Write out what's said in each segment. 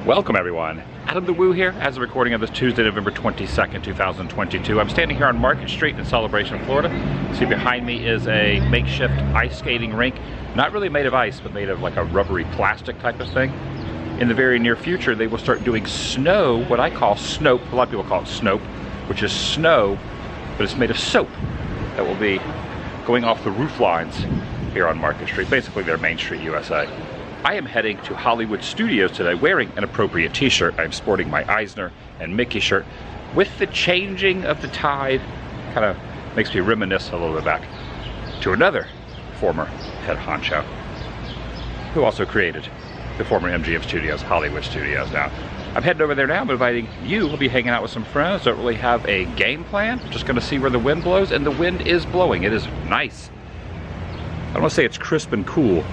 Welcome everyone. TheDailyWoo here as a recording of this Tuesday, November 22nd, 2022. I'm standing here on Market Street in Celebration, Florida. See behind me is a makeshift ice skating rink. Not really made of ice, but made of like a rubbery plastic type of thing. In the very near future, they will start doing snow, what I call snope. A lot of people call it snope, which is snow, but it's made of soap that will be going off the roof lines here on Market Street, basically their Main Street, USA. I am heading to Hollywood Studios today wearing an appropriate t-shirt. I'm sporting my Eisner and Mickey shirt. With the changing of the tide, kind of makes me reminisce a little bit back to another former head honcho who also created the former MGM Studios, Hollywood Studios. Now, I'm heading over there now. I'm inviting you. We'll be hanging out with some friends. Don't really have a game plan. Just gonna see where the wind blows, and the wind is blowing. It is nice. I don't want to say it's crisp and cool,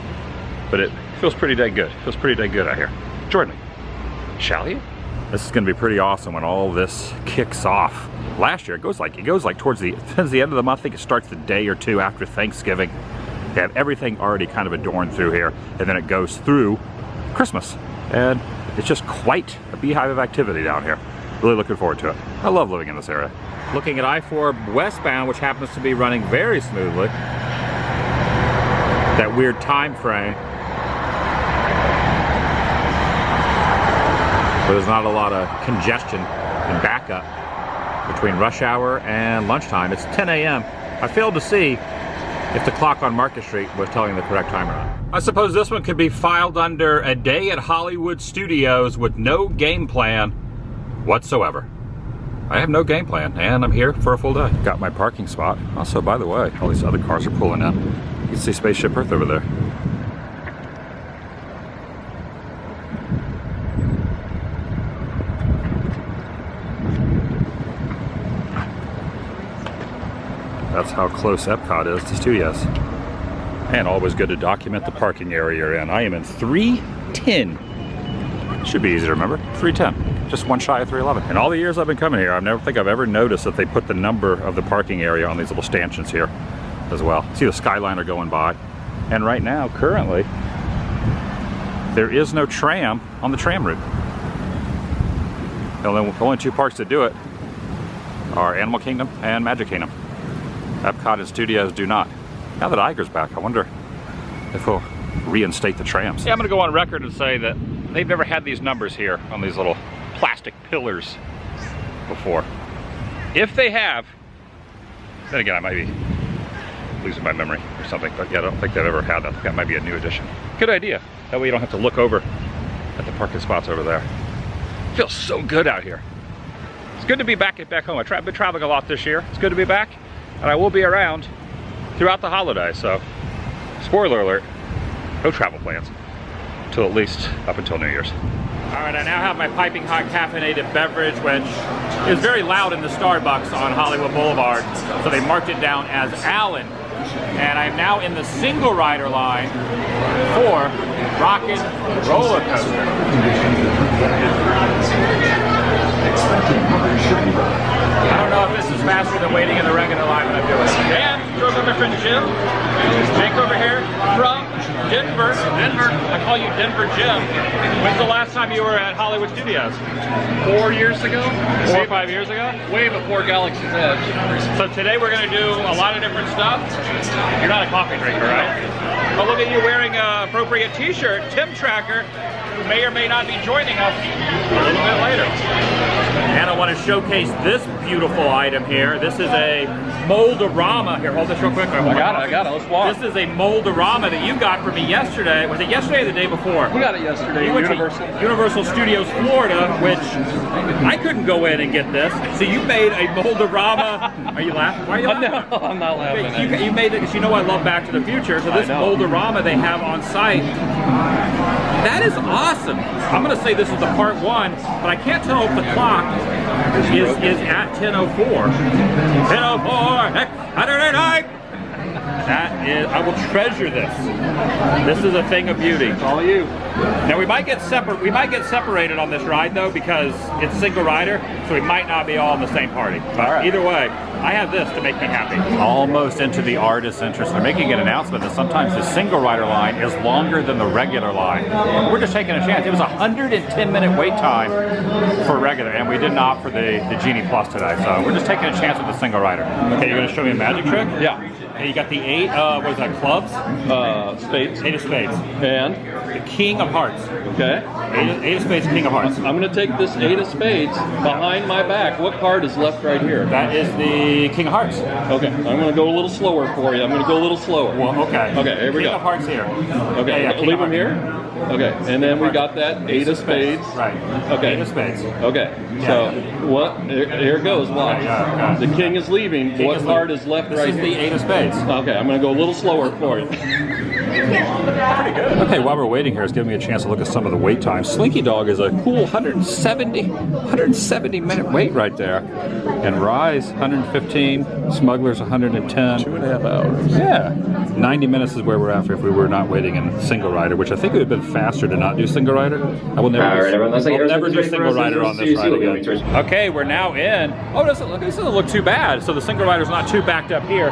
but it feels pretty dang good. Feels pretty dang good out here. Join me, shall you? This is gonna be pretty awesome when all this kicks off. Last year, it goes like towards the end of the month. I think it starts the day or two after Thanksgiving. They have everything already kind of adorned through here, and then it goes through Christmas. And it's just quite a beehive of activity down here. Really looking forward to it. I love living in this area. Looking at I-4 westbound, which happens to be running very smoothly. That weird time frame. But there's not a lot of congestion and backup between rush hour and lunchtime. It's 10 a.m. I failed to see if the clock on Market Street was telling the correct time or not. I suppose this one could be filed under a day at Hollywood Studios with no game plan whatsoever. I have no game plan, and I'm here for a full day. Got my parking spot. Also, by the way, all these other cars are pulling in. You can see Spaceship Earth over there. That's how close Epcot is to Studios. And always good to document the parking area you're in. I am in 310. Should be easy to remember. 310. Just one shy of 311. In all the years I've been coming here, I never think I've ever noticed that they put the number of the parking area on these little stanchions here as well. See the Skyliner going by. And right now, currently, there is no tram on the tram route. The only two parks that do it are Animal Kingdom and Magic Kingdom. Epcot and Studios do not. Now that Iger's back, I wonder if we'll reinstate the trams. Yeah, I'm gonna go on record and say that they've never had these numbers here on these little plastic pillars before. If they have, then again, I might be losing my memory or something, but yeah, I don't think they've ever had that. I think that might be a new addition. Good idea. That way you don't have to look over at the parking spots over there. It feels so good out here. It's good to be back home. I've been traveling a lot this year. It's good to be back. And I will be around throughout the holidays, so spoiler alert, no travel plans till at least up until New Year's. All right, I now have my piping hot caffeinated beverage, which is very loud in the Starbucks on Hollywood Boulevard, so they marked it down as Allen. And I'm now in the single rider line for Rocket Roller Coaster. I don't know if this is faster than waiting in the regular line, but I'm doing it. And drove with my friend Jim. Jake over here from Denver. I call you Denver Jim. When's the last time you were at Hollywood Studios? 4 years ago? 4 or 5 years ago? Way before Galaxy's Edge. So today we're going to do a lot of different stuff. You're not a coffee drinker, right? Well, look at you wearing an appropriate t-shirt. Tim Tracker, who may or may not be joining us a little bit later. And I want to showcase this beautiful item here. This is a Mold-A-Rama. Here, hold this real quick. I got it. Let's walk. This is a Mold-A-Rama that you got for me yesterday. Was it yesterday or the day before? We got it yesterday. You went to Universal Studios Florida, which I couldn't go in and get this. So you made a Mold-A-Rama. Are you laughing? Why are you laughing? No, I'm not laughing. You made it because you know I love Back to the Future. So this Mold-A-Rama they have on site. That is awesome. I'm going to say this is the part 1, but I can't tell if the clock is at 10:04. 10:04, 109. That is, I will treasure this. This is a thing of beauty. It's all you. Now we might get separated on this ride though, because it's single rider, so we might not be all in the same party. But either way, I have this to make me happy. Almost into the artist's interest. They're making an announcement that sometimes the single rider line is longer than the regular line. We're just taking a chance. It was a 110-minute wait time for regular, and we didn't opt for the Genie Plus today. So we're just taking a chance with the single rider. Okay, you're going to show me a magic trick? Yeah. Okay, you got the 8, what is that, clubs? Spades. 8 of spades. And? The King of Hearts. Okay. 8 of spades, King of Hearts. I'm going to take this 8 of spades behind my back. What card is left right here? That is the King of Hearts. Okay, I'm going to go a little slower for you. I'm going to go a little slower. Well, okay. Okay, here we King go. of Hearts here. Okay, Yeah, leave them here? Okay, and then we got that 8 of spades. Right. Okay. 8 of spades. Okay, so what? Here it goes. Watch. Yeah. The king is leaving. King What is card leaving. is left This right is here? the 8 of spades. Okay, I'm going to go a little slower for you. Okay, while we're waiting here, it's giving me a chance to look at some of the wait times. Slinky Dog is a cool 170 minute wait right there. And Rise, 115. Smugglers, 110. 2.5 hours. Yeah. 90 minutes is where we're at if we were not waiting in single rider, which I think it would have been faster to not do single rider. I will never, do single rider on this ride again. Okay, we're now in. Oh, this doesn't look too bad. So the single rider's not too backed up here.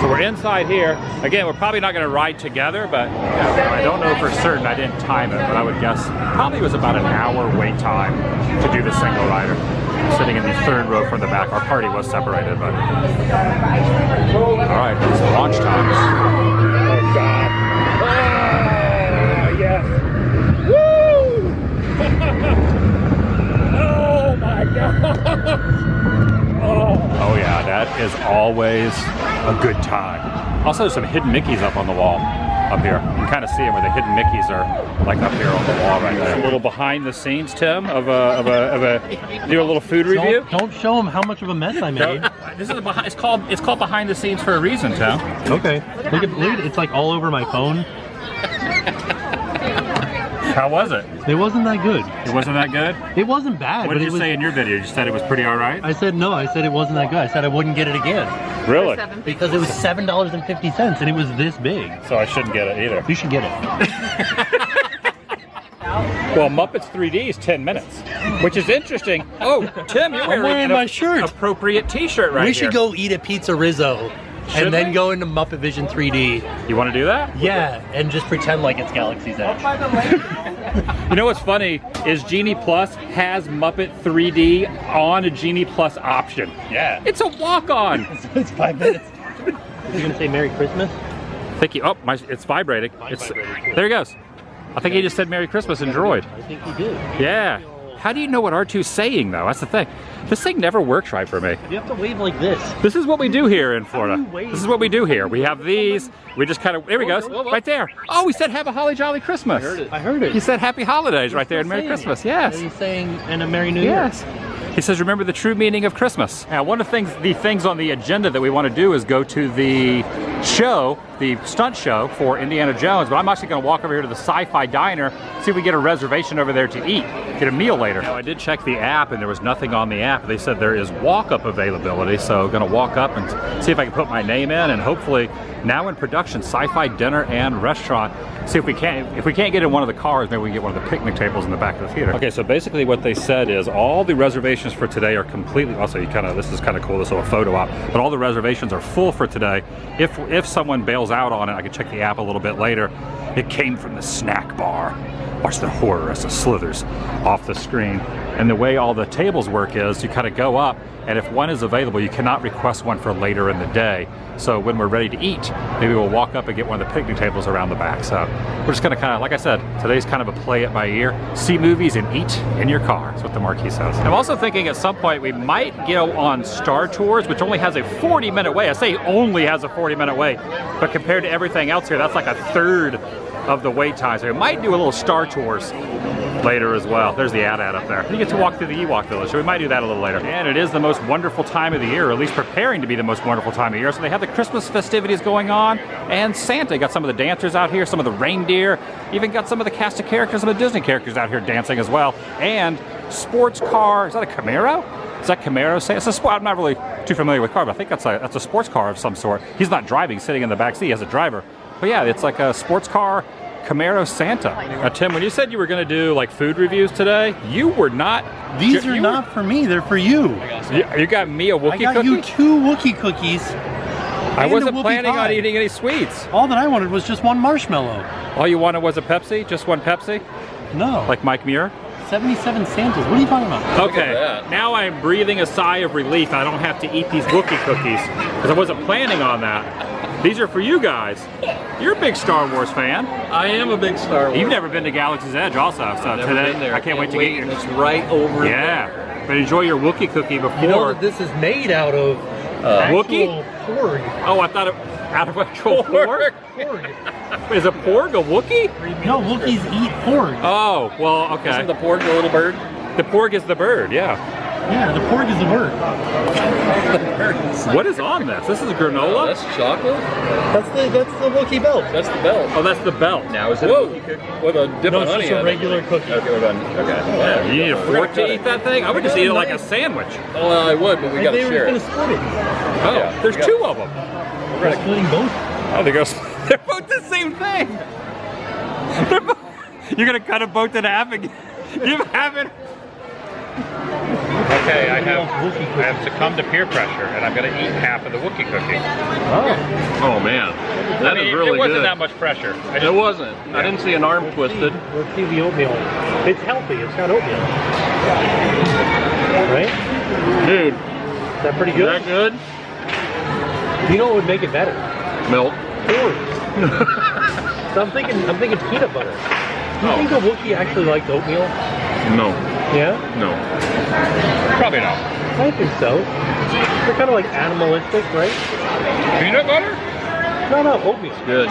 So we're inside here. Again, we're probably not going to ride together, but I don't know for certain. I didn't time it, but I would guess probably it was about an hour wait time to do the single rider. Sitting in the third row from the back. Our party was separated, but all right, it's launch time. Oh God! Oh yes! Woo! Oh my God! Oh yeah, that is always a good time. Also, there's some hidden Mickeys up on the wall up here. You can kind of see them where the hidden Mickeys are, like up here on the wall right there. A little behind the scenes, Tim, of a do a little food review. Don't show them how much of a mess I made. This is it's called behind the scenes for a reason, Tim. Okay. Look at it's like all over my phone. How was it? It wasn't that good. It wasn't that good? It wasn't bad. What did you say in your video? You said it was pretty all right? I said no. I said it wasn't that good. I said I wouldn't get it again. Really? Because it was $7.50 and it was this big. So I shouldn't get it either. You should get it. Well, Muppets 3D is 10 minutes, which is interesting. Oh, Tim, you're wearing my shirt. Appropriate T-shirt right We here. should go eat a pizza Rizzo. Should and then we? go into Muppet Vision 3D. You want to do that? Yeah, and just pretend like it's Galaxy's Edge. You know what's funny is Genie Plus has Muppet 3D on a Genie Plus option. Yeah. It's a walk-on. It's 5 minutes. You're gonna say Merry Christmas? Thank you. Oh, it's vibrating. There he goes. I think he just said Merry Christmas in Droid. I think he did. Yeah. How do you know what R2's saying, though? That's the thing. This thing never works right for me. You have to wave like this. This is what we do here in Florida. How do you wave? This is what we do here. We have these. We just kind of, there he goes, right there. Oh, we said have a holly jolly Christmas. I heard it. He said happy holidays right there and Merry Christmas. Yes. And he's saying, and a Merry New Year. Yes. He says, remember the true meaning of Christmas. Now, one of the things on the agenda that we want to do is go to the show, the stunt show for Indiana Jones, but I'm actually going to walk over here to the Sci-Fi Diner, see if we get a reservation over there to eat, get a meal later. Now, I did check the app and there was nothing on the app. They said there is walk-up availability, so I'm going to walk up and see if I can put my name in, and hopefully now in production, Sci-Fi Dinner and Restaurant. See if we can't get in one of the cars, maybe we can get one of the picnic tables in the back of the theater. Okay, so basically what they said is all the reservations for today are completely, also this is kind of cool, this little photo op, but all the reservations are full for today. If someone bails out on it, I can check the app a little bit later. It came from the snack bar. Watch the horror as it slithers off the screen. And the way all the tables work is you kind of go up, and if one is available, you cannot request one for later in the day. So when we're ready to eat, maybe we'll walk up and get one of the picnic tables around the back. So we're just gonna kind of, like I said, today's kind of a play it by ear. See movies and eat in your car. That's what the marquee says. I'm also thinking at some point we might go on Star Tours, which only has a 40-minute wait. I say only has a 40-minute wait, but compared to everything else here, that's like a third of the wait time. So we might do a little Star Tours later as well. There's the ad up there. You get to walk through the Ewok Village, so we might do that a little later. And it is the most wonderful time of the year, or at least preparing to be the most wonderful time of the year. So they have the Christmas festivities going on, and Santa got some of the dancers out here, some of the reindeer, even got some of the cast of characters, some of the Disney characters out here dancing as well. And sports car, is that a Camaro? Is that Camaro? It's a sport. I'm not really too familiar with car, but I think that's a sports car of some sort. He's not driving, sitting in the back seat as a driver. But yeah, it's like a sports car Camaro Santa. Now, Tim, when you said you were going to do like food reviews today, you were not. These are not for me, they're for you. You got me a Wookiee I got cookie? you 2 Wookiee cookies. I and a wasn't Whoopie planning on pie. eating any sweets. All that I wanted was just 1 marshmallow. All you wanted was a Pepsi? Just one Pepsi? No. Like Mike Muir? 77 Santas. What are you talking about? Okay, now I'm breathing a sigh of relief. I don't have to eat these Wookiee cookies because I wasn't planning on that. These are for you guys. You're a big Star Wars fan. I am a big Star Wars. You've never been to Galaxy's Edge also, so Never today been there. I can't wait to get you. It's right over there. Yeah, but enjoy your Wookiee cookie before. You know what this is made out of? Wookiee? Actual porg. Oh, I thought it out of actual porg. Porg. Is a porg a Wookiee? No, Wookiees eat porg. Oh, well, okay. Isn't the porg the little bird? The porg is the bird, yeah. Yeah, the porg is the word. What is on this? This is granola? That's chocolate? That's the Wookiee belt. That's the belt. Oh, that's the belt. Now is it a Wookiee cookie? With a dip No, of it's honey just a in it. regular cookie. Okay, we're done. Okay. Yeah. You need a fork to eat that thing? I would just eat it like a sandwich. Well, I would, but we gotta They were share gonna it. split it. Oh, Yeah, there's we got- 2 of them. We're splitting both. Oh, they're both the same thing. You're gonna cut them both in half and you haven't. Okay, I have succumbed to peer pressure, and I'm gonna eat half of the Wookiee cookie. Oh man, that is really it wasn't good. that much pressure. It wasn't. I didn't see an arm twisted. Let's see the oatmeal. It's healthy. It's got oatmeal. Right? Dude, Is that pretty is good? that good? You know what would make it better? Milk. Porg. So I'm thinking peanut butter. Do you think a Wookiee actually likes oatmeal? No. Yeah? No. Probably not. I think so. They're kind of like animalistic, right? Peanut butter? No, oatmeal. Good.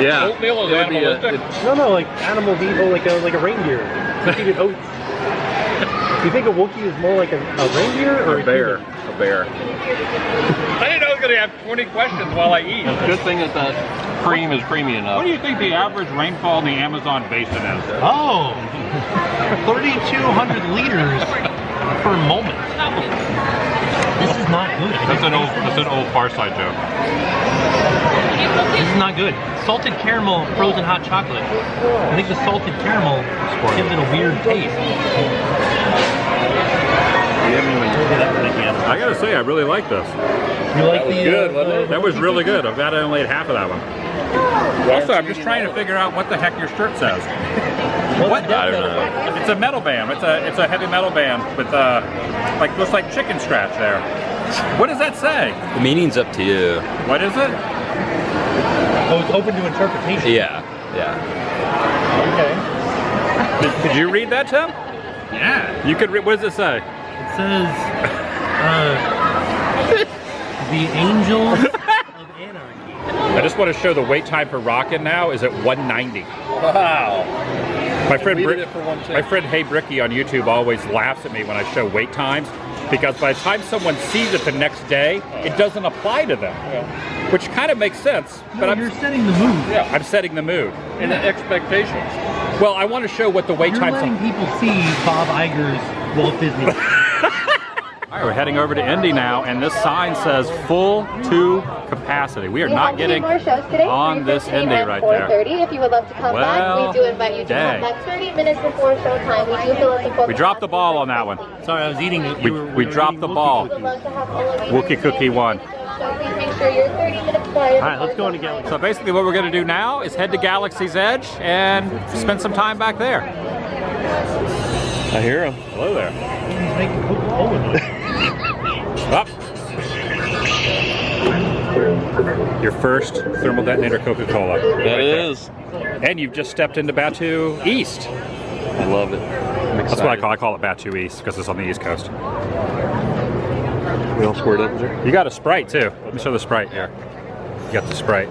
Yeah. Oatmeal is It would be animalistic? No, like animals eat like a reindeer. They eat oats. Do you think a Wookiee is more like a reindeer or a bear. human? A bear. I didn't know I was gonna have 20 questions while I eat. Good thing that that cream is creamy enough. What do you think the average rainfall in the Amazon basin is? Oh, 3,200 liters per moment. This is not good. That's an old Far Side joke. This is not good. Salted caramel, frozen hot chocolate. I think the salted caramel gives it a weird taste. I gotta say, I really like this. You like was the good, wasn't it? That was really good. I'm glad I only ate half of that one. Also, I'm just trying to figure out what the heck your shirt says. What? I don't know. It's a metal band. It's a heavy metal band with looks like chicken scratch there. What does that say? The meaning's up to you. What is it? Oh, it's open to interpretation. Yeah. Okay. Did you read that, Tim? Yeah. You could read. What does it say? It says, the Angels of Anarchy. I just want to show the wait time for Rockin' now is at 190. Wow. My friend, We did it for 110. my friend Hey Bricky on YouTube always laughs at me when I show wait times because by the time someone sees it the next day, it doesn't apply to them, which kind of makes sense. But You're setting the mood. I'm setting the mood. And the expectations. Well, I want to show what the wait You're times. letting people see Bob Iger's Walt Disney. All right, we're heading over to Indy now, and this sign says full to capacity. We are not getting on this Indy right there. 4:30. If you would love to come Well, back, we do invite you to dang. come back 30 minutes before showtime. We do fill up the full We dropped the ball on that one. Sorry, I was eating it. We dropped the ball. We would love to have all of you. Wookiee cookie won. So please make sure you're 30 minutes prior. All right, let's go into Galaxy. So basically what we're going to do now is head to Galaxy's Edge and spend some time back there. I hear him. Hello there. He's making Coca-Cola. Up. Your first thermal detonator Coca-Cola. That is. And you've just stepped into Batu East. I love it. That's what I call it Batu East because it's on the East Coast. We all squared up there. You got a Sprite too. Let me show the Sprite here. You got the Sprite.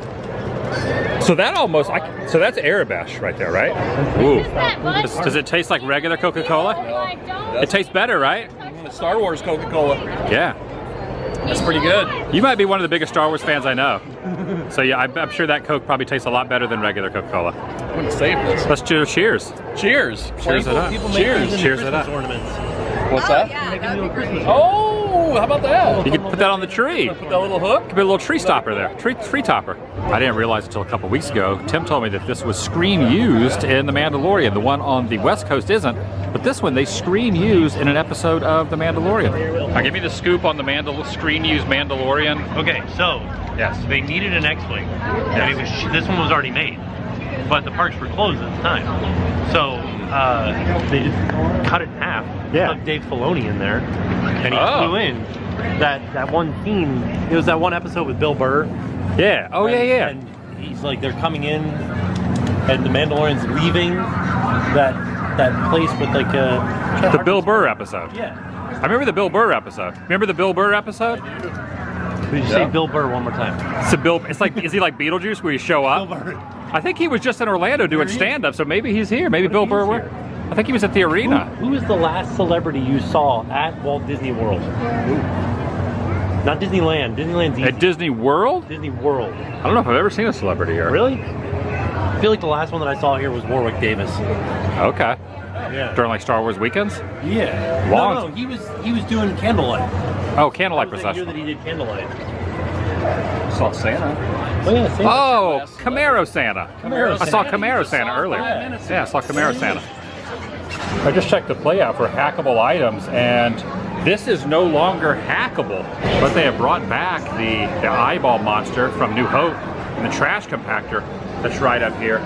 So that almost, so that's Arabesh right there, right? Ooh. Does it taste like regular Coca-Cola? It tastes better, right? Star Wars Coca-Cola. Yeah. That's pretty good. You might be one of the biggest Star Wars fans I know. So yeah, I'm sure that Coke probably tastes a lot better than regular Coca-Cola. I'm gonna save this. Let's do cheers. Cheers. Cheers it up. People make Cheers. these into Cheers it Christmas up. ornaments. What's that? Make them into a Christmas ornament. Oh, Oh, how about that? You could put that on the tree. Put that little hook. Could be a little tree stopper there. Tree topper. I didn't realize until a couple weeks ago. Tim told me that this was screen used in The Mandalorian. The one on the West Coast isn't, but this one they screen use in an episode of The Mandalorian. Now give me the scoop on the screen used Mandalorian. Okay, so Yes. they needed an X-Wing, and it was this one was already made, but the parks were closed at the time. So they just cut it in half, stuck Dave Filoni in there, and he flew in. That one scene, it was that one episode with Bill Burr. Yeah. Oh, yeah. And he's like, they're coming in, and the Mandalorian's leaving that place with like a... The Bill Burr episode. Yeah. I remember the Bill Burr episode. Remember the Bill Burr episode? Could you say Bill Burr one more time? It's like, is he like Beetlejuice where you show up? Bill Burr. I think he was just in Orlando doing stand-up, so maybe he's here. Maybe Bill Burr were. I think he was at the arena. Who is the last celebrity you saw at Walt Disney World? Not Disneyland. Disneyland's easy. At Disney World? Disney World. I don't know if I've ever seen a celebrity here. Really? I feel like the last one that I saw here was Warwick Davis. Okay. Yeah. During like Star Wars weekends? Yeah. Long- No, he was doing candlelight. Oh, candlelight That was the year procession. that he did candlelight. Saw Santa. Oh yeah, Santa. Oh, Camaro Santa. Camaro I saw Santa. Camaro Santa earlier. Yeah, I saw Camaro Santa. I just checked the playout for hackable items, and this is no longer hackable. But they have brought back the eyeball monster from New Hope and the trash compactor that's right up here.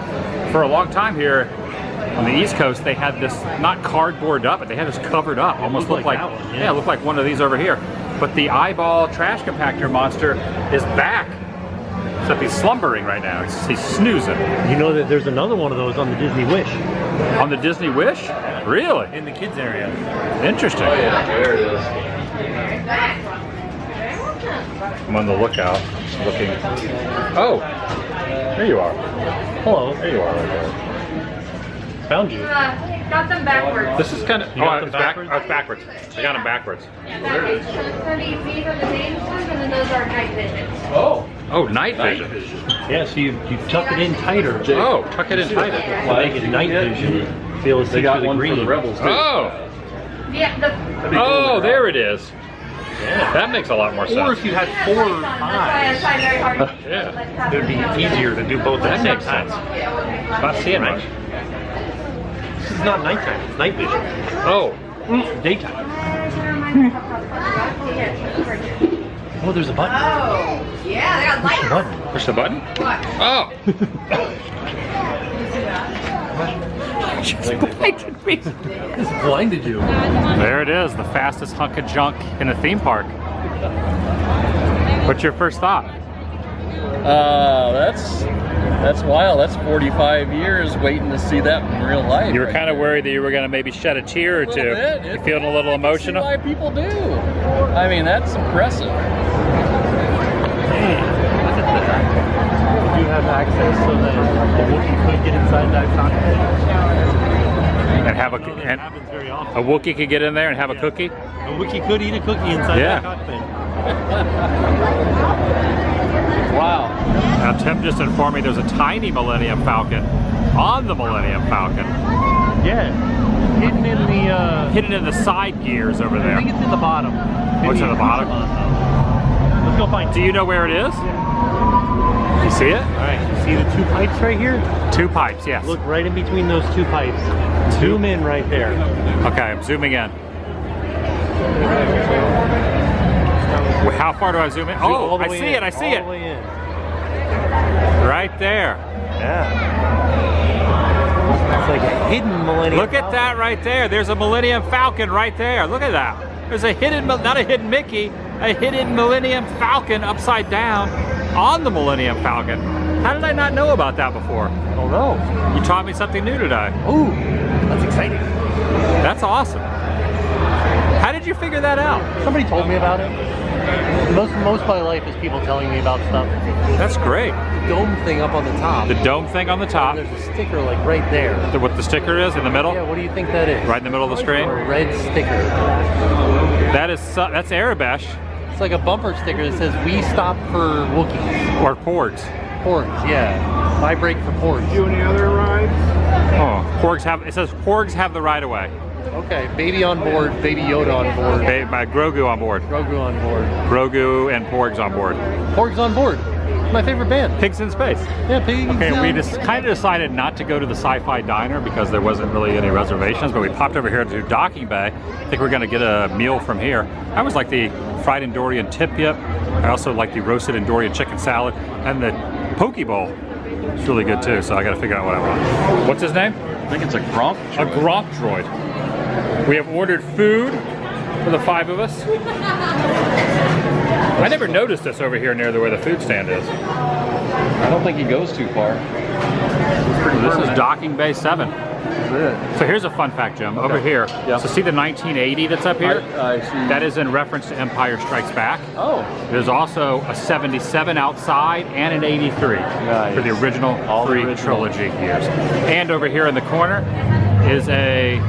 For a long time here on the East Coast, they had this not cardboard up, but they had this covered up. Almost looked like that one, yeah, it looked like one of these over here. But the eyeball trash compactor monster is back. Except he's slumbering right now. He's snoozing. You know that there's another one of those on the Disney Wish On the Disney Wish? Really? in the kids area. Interesting. Oh yeah, there it is. I'm on the lookout. Looking. Oh! There you are. Hello. There you are right there. Found you. Got them backwards. This is kind of. You got them it's backwards? Oh, it's backwards. I got them backwards. Yeah, backwards. So these are the dangerous, and then those are night vision. Oh, Oh, night vision. Yeah, so you tuck it in tighter. Oh, tuck it in tighter. To make it night vision. Feel as they got one for the rebels too. Oh! Yeah, Oh, there it is. That makes a lot more Or sense. if you had 4 that's why I eyes, tried very hard. Yeah. it would be easier to do both at That the same makes time. sense. Not seeing much. This is not nighttime, it's night vision. Oh. Daytime. Oh, there's a button. Oh, yeah, they got lights. Button. Push the button? Oh! This blinded you. There it is, the fastest hunk of junk in a theme park. What's your first thought? That's wild. That's 45 years waiting to see that in real life. You were kind of worried that you were going to maybe shed a tear or two. You feeling a little emotional? Why people do? I mean, that's impressive. Did you have access so that the Wookiee could get inside that cockpit? And have That and happens very often. a Wookiee could get in there and have a cookie? A Wookiee could eat a cookie inside that cockpit. Wow. Now Tim just informed me there's a tiny Millennium Falcon on the Millennium Falcon. Yeah. Hidden in the Hidden in the side gears over I think there. it's in the bottom. What's in the bottom? Let's go find it. Do you know where it is? You see it? Alright, you see the 2 pipes right here? 2 pipes, yes. Look right in between those 2 pipes. Zoom in right there. Okay, I'm zooming in. How far do I zoom in? Oh, I see it, I see it. All the way in. Right there. Yeah. It's like a hidden Millennium Look at that right there. There's a Millennium Falcon right there. Look at that. There's a hidden, not a hidden Mickey, a hidden Millennium Falcon upside down on the Millennium Falcon. How did I not know about that before? I don't know. You taught me something new today. Ooh, that's exciting. That's awesome. How did you figure that out? Somebody told me about it. Most of my life is people telling me about stuff. That's great. The dome thing up on the top. The dome thing on the top. There's a sticker like right there. What the sticker is in the middle? Yeah, what do you think that is? Right in the middle of the screen? A red sticker. That's Arabesh It's like a bumper sticker that says, "We stop for Wookiees." or Porgs. Porgs, yeah. I break for Porgs. Do any other rides? Oh, Porgs have, it says Porgs have the right of way. Okay, baby on board, baby Yoda on board. My Grogu on board. Grogu on board. Grogu and Porgs on board. Porgs on board. My favorite band. Pigs in Space. Yeah, Pigs. Okay, we just kind of decided not to go to the Sci-Fi Diner because there wasn't really any reservations, but we popped over here to Docking Bay. I think we're gonna get a meal from here. I always like the fried Endorian tip yip. I also like the roasted Endorian chicken salad, and the poke bowl. It's really good too, so I gotta figure out what I want. What's his name? I think it's a Gronk. A Gronk droid. We have ordered food for the 5 of us. I never noticed this over here near where the food stand is. I don't think he goes too far. This is Docking Bay 7. So here's a fun fact, Jim. Over here, Yeah. so see the 1980 that's up here? I see. That is in reference to Empire Strikes Back. Oh. There's also a 77 outside and an 83 Nice. for the original All the 3 original. trilogy years. And over here in the corner is a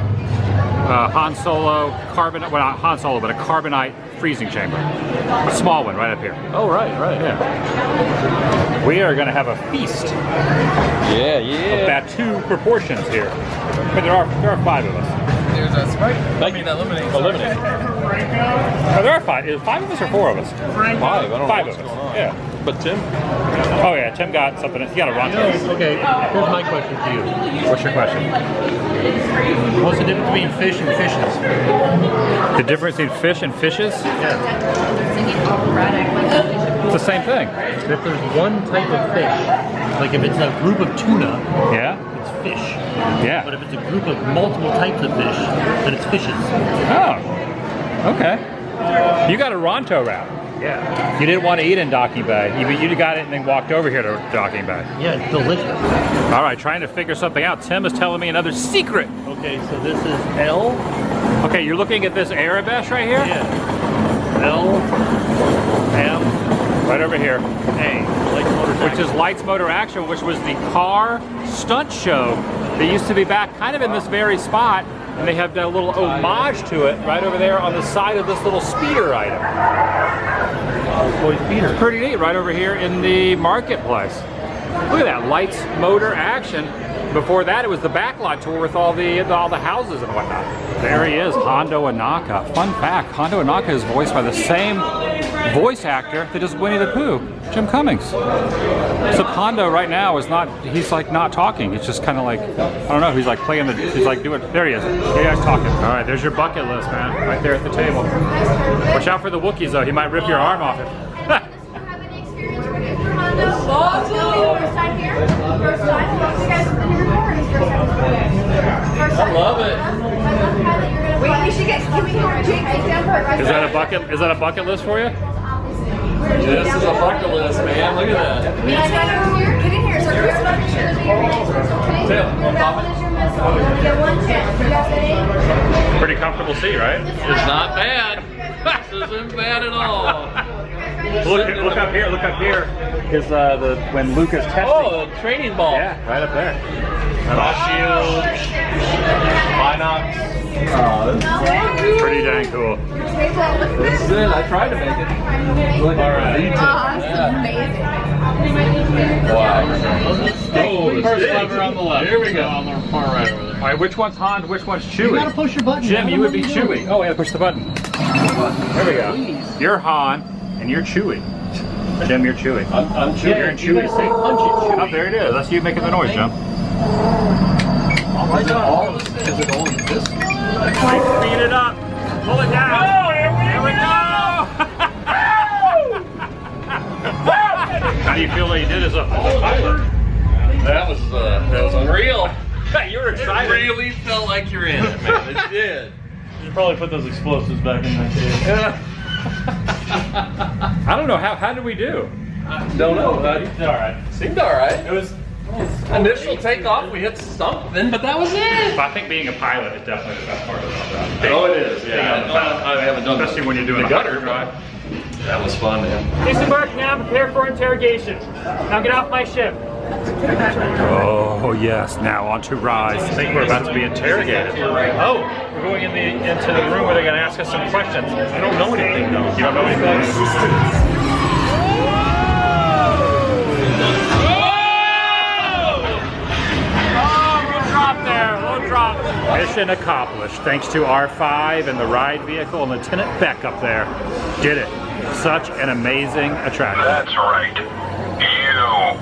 Han Solo carbonite, well not Han Solo, but a carbonite freezing chamber. A small one right up here. Oh, right. Yeah. We are going to have a feast Yeah, of Batu proportions here. But there are 5 of us. There's a Sprite. Thank you. Eliminate. Eliminate. Oh, there are 5. Is it 5 of us or 4 of us? 5. I don't know 5 what's of us. going on. Yeah. But Tim? Oh yeah, Tim got something. He got a run. Okay, here's my question to you. What's your question? What's the difference between fish and fishes? The difference between fish and fishes? Yeah. It's the same thing. If there's one type of fish, like if it's a group of tuna, Yeah? it's fish. Yeah. But if it's a group of multiple types of fish, then it's fishes. Oh. Okay. You got a Ronto wrap. Yeah. You didn't want to eat in Docking Bay. You got it and then walked over here to Docking Bay. Yeah, it's delicious. All right, trying to figure something out. Tim is telling me another secret. Okay, so this is L. Okay, you're looking at this Arabesh right here? Yeah. L. M. Right over here. A. Like motor Which is Lights Motor Action, which was the car stunt show that used to be back kind of in this very spot. And they have a little homage to it right over there on the side of this little speeder item. Boy speeder. It's pretty neat right over here in the marketplace. Look at that, Lights Motor Action. Before that, it was the backlot tour with all the houses and whatnot. There he is, Hondo Ohnaka. Fun fact, Hondo Ohnaka is voiced by the same voice actor that does Winnie the Pooh, Jim Cummings. So Hondo right now is not, he's like not talking. It's just kind of like, I don't know, he's like playing the, he's like doing, there he is. There he is talking. All right, there's your bucket list, man, right there at the table. Watch out for the Wookiees though, he might rip your arm off it. First time here? First time? You guys have been here before? First time? I love it. Wait, we should get, can we go to Jake right Is that a bucket list for you? This is a bucket list, man. Look at that. We got over here. Get in here. So Chris got pictures of your pictures, okay? Tim, That one is your missile. You get one chance. You guys ready? Pretty comfortable seat, right? It's not bad. This isn't bad at all. Look up here, is when Luke is testing. Oh, a training ball. Yeah, right up there. Shield. Binocs. Pretty dang cool. This is it. I tried to make it. All right. Wow. Oh, first lever on the left. Here we go. On the far right over there. All right, which one's Han, which one's Chewie? You gotta push your button. Jim, you would be Chewie. Oh, yeah, push the button. There we go. You're Han, and you're Chewie. Jim, you're Chewie. I'm Chewie. You're in Chewie's seat. Oh, there it is. That's you making the noise, Jim. Is it only this? Speed it up. Pull it down. Oh, here we go. How do you feel that you did as a pilot? That was unreal. You were excited. It really felt like you're in it, man. It did. You should probably put those explosives back in that case. I don't know, how did we do? Don't know. It's all right. Seemed all right. It was. Initial takeoff, we hit something, but that was it. I think being a pilot is definitely the best part of the job. Oh, it is. Yeah. I haven't done Especially when you're doing the a gutter drive. That was fun, man. Disembark now, prepare for interrogation. Now get off my ship. Oh yes, now on to Rise. I think we're about to be interrogated. Oh, we're going into the room where they're going to ask us some questions. I don't know anything though. You don't know anything? Little drop. Mission accomplished, thanks to R5 and the ride vehicle and Lieutenant Beck up there. Did it. Such an amazing attraction. That's right. You.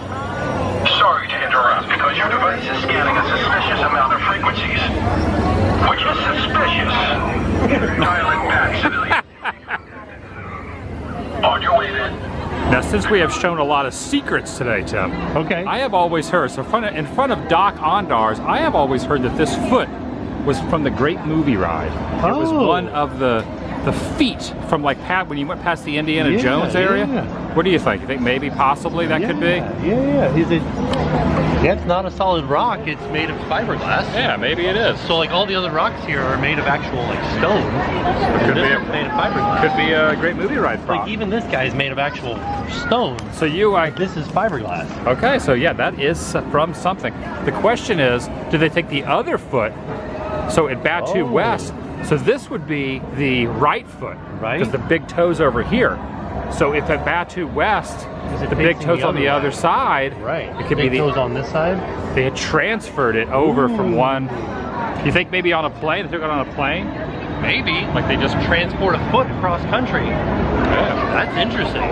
Sorry to interrupt, because your device is scanning a suspicious amount of frequencies. Which is suspicious. Dialing back, civilian. On your way then. Now, since we have shown a lot of secrets today, Tim, Okay. I have always heard, so in front of Doc Ondars, I have always heard that this foot was from the Great Movie Ride. It was Oh. one of the feet from like when you went past the Indiana Jones area. Yeah. What do you think? You think maybe, possibly that could be? Yeah. Is it? Yeah, it's not a solid rock. It's made of fiberglass. Yeah, maybe it is. So like all the other rocks here are made of actual like stone. Could This be one's made of fiberglass. Could be a Great Movie Ride prop. Like even this guy is made of actual stone. So you, This is fiberglass. okay, so yeah, that is from something. The question is, do they take the other foot, so at Batu Oh. West, so this would be the right foot, Right. because the big toe's over here. So if at Batu West, Is it the big facing toe's the on the other other way? side, Right. it could be Big toes on this side. they had transferred it over from one, you think maybe on a plane, they took it on a plane? Maybe. Like they just transport a foot across country. Yeah. That's interesting.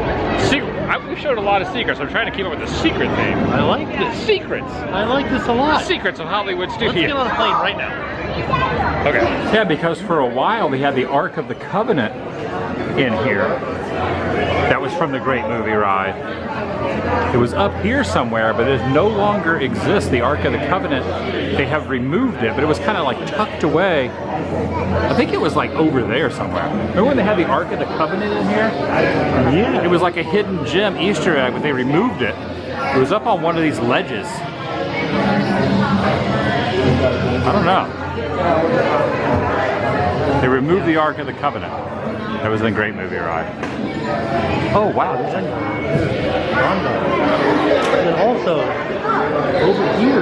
We've showed a lot of secrets, I'm trying to keep up with the secret theme. I like this. Secrets. I like this a lot. Secrets of Hollywood Let's get Studios. on a plane right now. Okay. Yeah, because for a while they had the Ark of the Covenant in here. That was from the Great Movie Ride. It was up here somewhere, but it no longer exists. The Ark of the Covenant, they have removed it, but it was kind of like tucked away. I think it was like over there somewhere. Remember when they had the Ark of the Covenant in here? Yeah. It was like a hidden gem Easter egg, but they removed it. It was up on one of these ledges. I don't know. They removed the Ark of the Covenant. That was in Great Movie Ride. Oh wow, there's a And then also over here,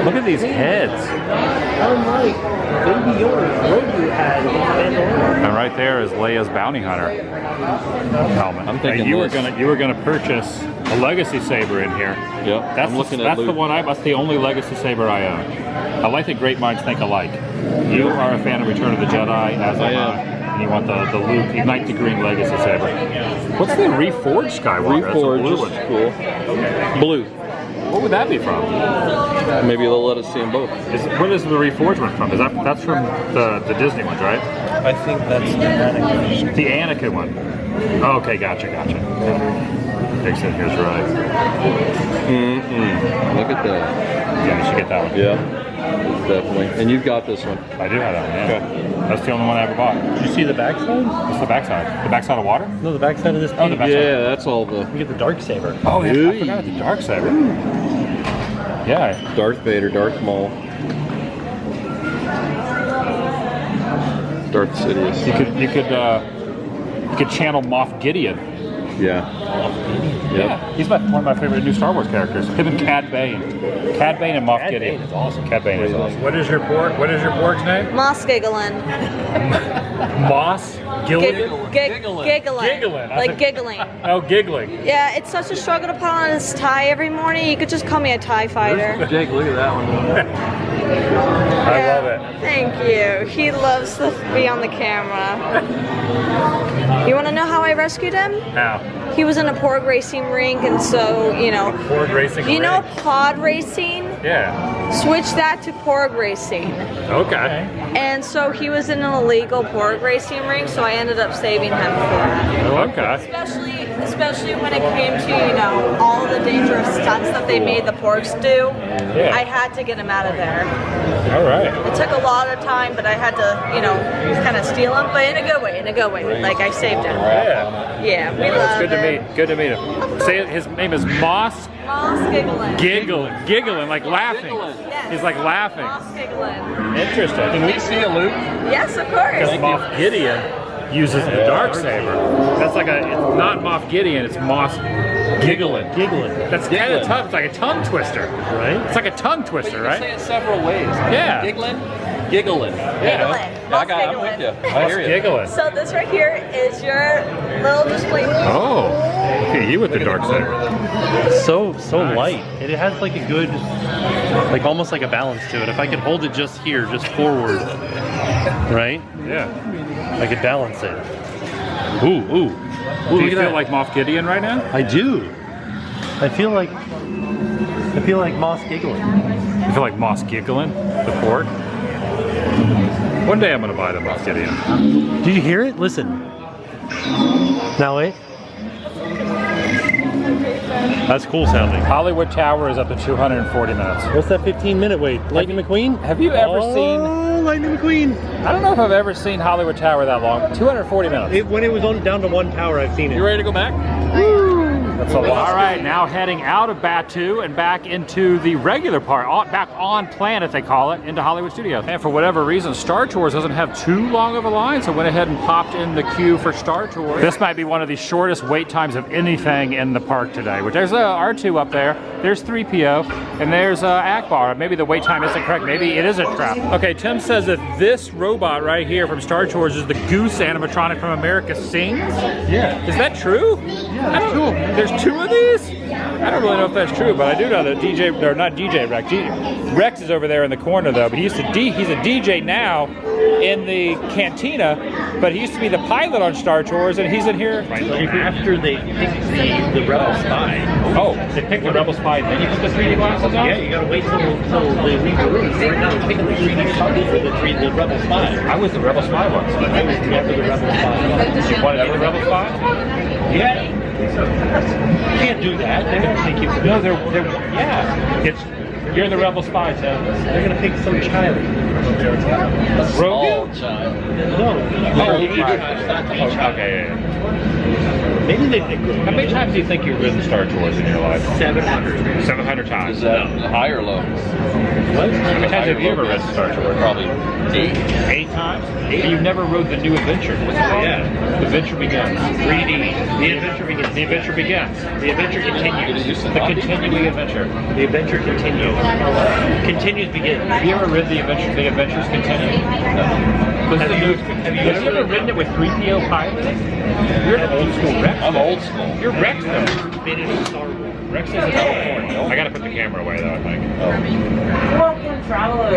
look at these heads. unlike Baby Yoda's Grogu had in Mandalorian. And right there is Leia's bounty hunter helmet. I'm thinking And you this. were gonna purchase a legacy saber in here. Yep, That's I'm looking at that's the Luke. one that's the only legacy saber I own. I like that great minds think alike. You are a fan of Return of the Jedi, as I am am. I. And you want the Luke Ignite the Green legacy saber. What's the reforged Skywalker? That's a blue Reforged one. is cool. Blue. What would that be from? Maybe they'll let us see them both. What is the reforged one from? That's from the Disney ones, right? I think that's the Anakin. The Anakin one. Oh, okay, gotcha. Dixon, here's right. Look at that. Yeah, you should get that one. Yeah, definitely. And you've got this one. I do have that one, yeah. Okay. That's the only one I ever bought. Did you see the backside? What's the backside? The backside of water? No, the backside of this Oh, the page. back- Yeah, that's all the You get the dark saber. Oh, yeah, I Ooh. forgot the dark saber. Yeah. Darth Vader, Darth Maul, Darth Sidious. You could channel Moff Gideon. Yeah. Yeah. He's one of my favorite new Star Wars characters. Him and Cad Bane. Cad Bane and Moff Cad Gideon. Bane is awesome. Cad Bane is awesome. What is your porg's name? Moss giggling. Moss Gilligan? Giggling. Giggling. I Like think- giggling. Oh, giggling. Yeah, it's such a struggle to put on his tie every morning. You could just call me a tie fighter. Jake, look at that one. I love it. Thank you. He loves to be on the camera. You want to know how I rescued him? Now, He was in a porg racing rink, and so, porg racing. you know rig. pod racing? Yeah. Switch that to porg racing. Okay. And so he was in an illegal porg racing ring, so I ended up saving him for that. Okay. Especially when it came to, all the dangerous stunts that they made the porgs do. Yeah. I had to get him out of there. All right. It took a lot of time, but I had to, kind of steal him, but in a good way, Like I saved him. Yeah. Yeah, we Well, love it's it. good to meet him. Say it, his name is Moss Moss giggling. Giggling, like laughing. Yes. He's like laughing. Moss giggling. Interesting. Can we see a Luke? Yes, of course. Because Moff Gideon uses the dark saber. That's like it's not Moff Gideon, it's Moss Giggling. That's kind of tough. It's like a tongue twister, Right? It's like a tongue twister, right? it several ways. Yeah. Giggling. giggling. Giggling. I got. I'm with you. I hear you. Giggling. So this right here is your little display. Oh, look at you with the dark side. So light. It has like a good, like almost like a balance to it. If I could hold it just here, just forward, right? Yeah. I could balance it. Ooh. Do you look at feel that. like Moff Gideon right now? I do. I feel like Moss giggling. You feel like Moss Giggling, the pork? One day I'm gonna buy the Moff Gideon. Did you hear it? Listen. Now wait. That's cool sounding. Hollywood Tower is up to 240 minutes. What's that 15-minute wait? Lightning McQueen? Have you ever seen? Lightning McQueen. I don't know if I've ever seen Hollywood Tower that long. 240 minutes. When it was down to 1 tower, I've seen it. You ready to go back? That's a lot. All right, now heading out of Batu and back into the regular part, back on Planet they call it, into Hollywood Studios. And for whatever reason, Star Tours doesn't have too long of a line, so I went ahead and popped in the queue for Star Tours. This might be one of the shortest wait times of anything in the park today, which there's R2 up there, there's 3PO, and there's Akbar. Maybe the wait time isn't correct, maybe it is a trap. Okay, Tim says that this robot right here from Star Tours is the Goose animatronic from America Sings. Yeah. Is that true? Yeah, there's 2 of them. There's 2 of these? I don't really know if that's true, but I do know that Rex is over there in the corner though, but he's a DJ now in the cantina, but he used to be the pilot on Star Tours and he's in here. After they picked the Rebel Spy. Oh, they picked the Rebel Spy, then you put the 3D glasses on? Yeah, you gotta wait till they leave the room. Right now they're picking the 3D target for the Rebel Spy. I was the Rebel Spy once. I was never the Rebel Spy. You wanted to be the Rebel Spy? Yeah. You can't do that. They're gonna take you. No, you're the Rebel Spy, Tim. They're gonna pick some child. A small child. No. Okay, yeah. Maybe they pick. How many times do you think you've ridden Star Tours in your life? 700. 700 times. Is that high or low? How many times have you ever ridden Star Tours? Probably 8. 8 times? But you've never rode the new adventure. What's it called? Yeah. The Adventure Begins. 3D. The adventure begins. The Adventure Begins. The adventure continues. The continuing adventure. The adventure continues. Continues begins. Have you ever ridden the Adventures Continue? Have you ever ridden it with 3PO piloting? You're an old school Rex. I'm old school. You're Rex though. Made it in Star Wars. Rex is in California. I gotta put the camera away though, I think. Welcome, travelers.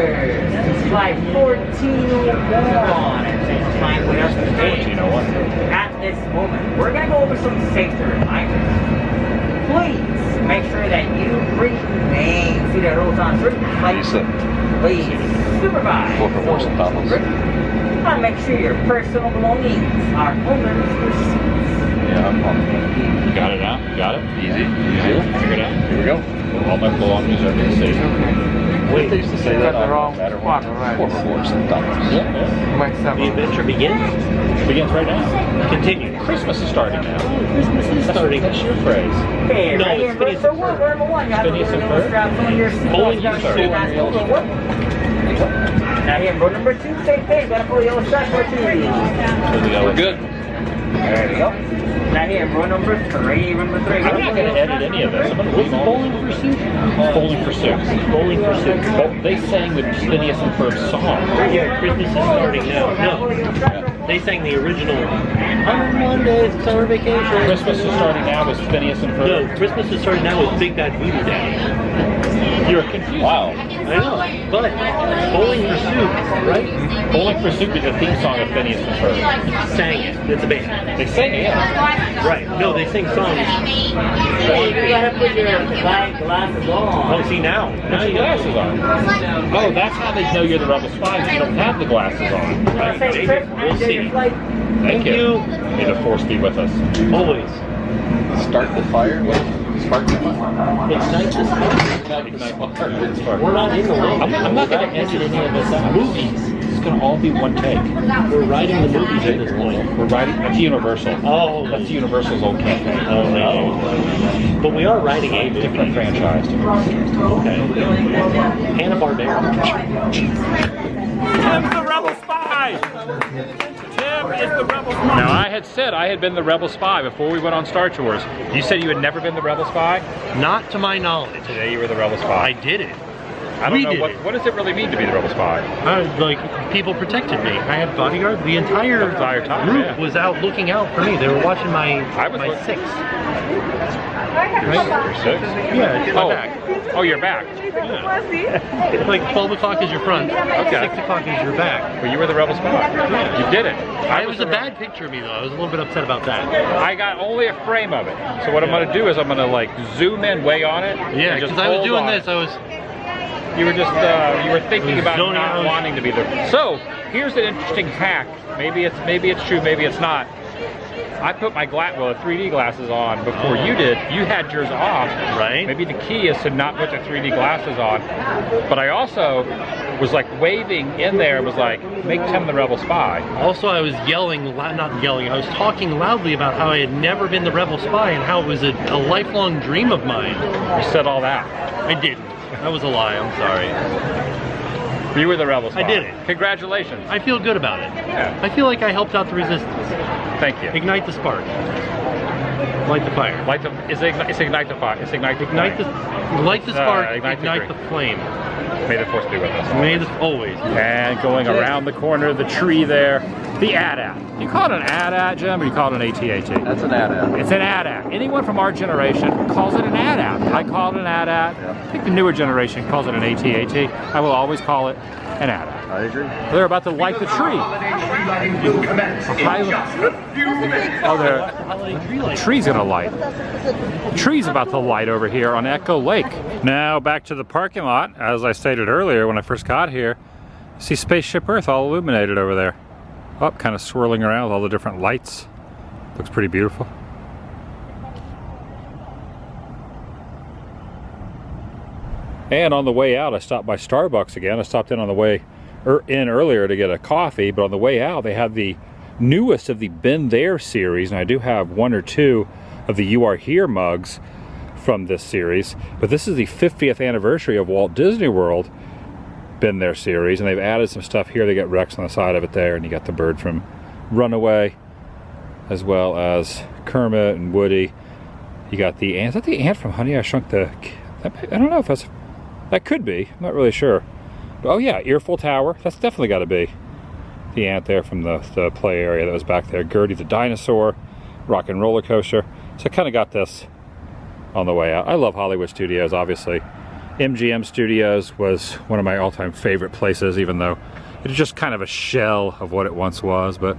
This is flight 1401 at this time with us today. 1401. At this moment, we're going to go over some safety reminders. Please make sure that you remain seated at all times. Please supervise. 4 for 4 centavos. And make sure your personal belongings are under your seats. Yeah, I'm on. You got it now? You got it? Easy. Figure it out. Here we go. All my belongings are in the safe. Wait, they used to say that on wrong no matter spot, what. right. 4 for 4 centavos. Yeah. The adventure begins. Begins right now. Continues. Christmas is starting now. Christmas is starting. That's your phrase. Okay, No, right it's here, Phineas for and one, Ferb. number one, you have to Phineas and remember Ferb? straps on your seat. Bowling You gotta for show Ferb. that's number one. Now here, row number 2, same page, gotta pull the yellow strap for 2. We're good. There you go. Now here, row number 3, number 3. I'm not going to edit any of this. I'm going to leave all Bowling for Soup? Bowling for Soup. Bowling for Soup. Oh, they sang the Phineas and Ferb song. Yeah, Christmas is starting now. No, they sang the original. On Monday, it's summer vacation. Christmas is starting now with Phineas and Ferb. No, Christmas is starting now with Big Bad Voodoo Daddy. You're confused. Wow. I know, but Bowling for Soup, right? Bowling for Soup is a theme song of Phineas and Ferb. Sang it. It's a band. They sang it. Right. No, they sing songs. Hey, you gotta put your flag glasses on. Oh, see now. Put your glasses on. Oh, that's how they know you're the Rebel Spy. You don't have the glasses on. Right, Safe maybe. trip, We'll enjoy see. your flight. Thank you. May the force be with us. Always. Start the fire. Spark the fire. Ignite the spark. We're not in the lane. I'm not going to edit any of this out. Movies. It's going to all be one take. We're writing the movies at this point. We're writing. That's Universal. Oh, That's Universal's old campaign. Oh, no. But we are writing a movie. Different franchise. Okay. Hanna-Barbera. Tim's the Rebel Spy! Tim is the Rebel Spy. Now, I had said I had been the Rebel Spy before we went on Star Tours. You said you had never been the Rebel Spy? Not to my knowledge. Today you were the Rebel Spy. I did it. I don't know what does it really mean to be the rebel spy? Like, people protected me. I had bodyguards. The entire time, group yeah. was out looking out for me. They were watching my six. You're 6? Yeah, it's my back. Oh, you're back. Yeah. Like 12 o'clock is your front. Okay. 6 o'clock is your back. Well, you were the rebel spy. Yeah. You did it. It was a bad picture of me though. I was a little bit upset about that. I got only a frame of it. So what I'm going to do is I'm going to like zoom in way on it. Yeah, because I was doing this. I was. You were just you were thinking about not wanting to be there. So here's an interesting hack. Maybe it's true. Maybe it's not. I put my 3D glasses on before you did. You had yours off. Right. Maybe the key is to not put the 3D glasses on. But I also was like waving in there, was like, make Tim the rebel spy. Also, I was yelling, not yelling, I was talking loudly about how I had never been the rebel spy and how it was a lifelong dream of mine. You said all that. I didn't. That was a lie, I'm sorry. You were the rebel spy. I did it. Congratulations. I feel good about it. Yeah. I feel like I helped out the resistance. Thank you. Ignite the spark. Light the fire. It's ignite the fire. It's light the spark. Ignite the flame. May the force be with us. May the always. And going around the corner of the tree there, the AT-AT. You call it an AT-AT, Jim, or you call it an AT-AT? That's an AT-AT. It's an AT-AT. Anyone from our generation calls it an AT-AT. I call it an AT-AT. Yeah. I think the newer generation calls it an AT-AT. I will always call it an AT-AT. I agree. They're about to light the tree. The tree's gonna light. The tree's about to light over here on Echo Lake. Now back to the parking lot. As I stated earlier when I first got here, see Spaceship Earth all illuminated over there. Oh, kind of swirling around with all the different lights. Looks pretty beautiful. And on the way out, I stopped by Starbucks again. I stopped in on the way in earlier to get a coffee, but on the way out, they have the newest of the Been There series, and I do have 1 or 2 of the You Are Here mugs from this series. But this is the 50th anniversary of Walt Disney World Been There series, and they've added some stuff here. They got Rex on the side of it there, and you got the bird from Runaway, as well as Kermit and Woody. You got the ant. Is that the ant from Honey, I Shrunk the... I don't know if that's... That could be. I'm not really sure. But, oh yeah, Earful Tower. That's definitely got to be the ant there from the play area that was back there. Gertie the dinosaur, Rock and Roller Coaster. So I kind of got this on the way out. I love Hollywood Studios, obviously. MGM Studios was one of my all-time favorite places, even though it's just kind of a shell of what it once was. But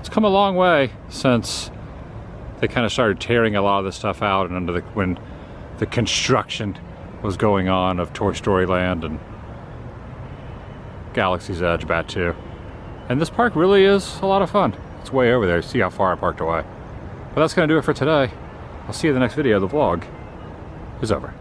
it's come a long way since they kind of started tearing a lot of this stuff out, and when the construction was going on of Toy Story Land and Galaxy's Edge, Batu. And this park really is a lot of fun. It's way over there. See how far I parked away. But that's going to do it for today. I'll see you in the next video. The vlog is over.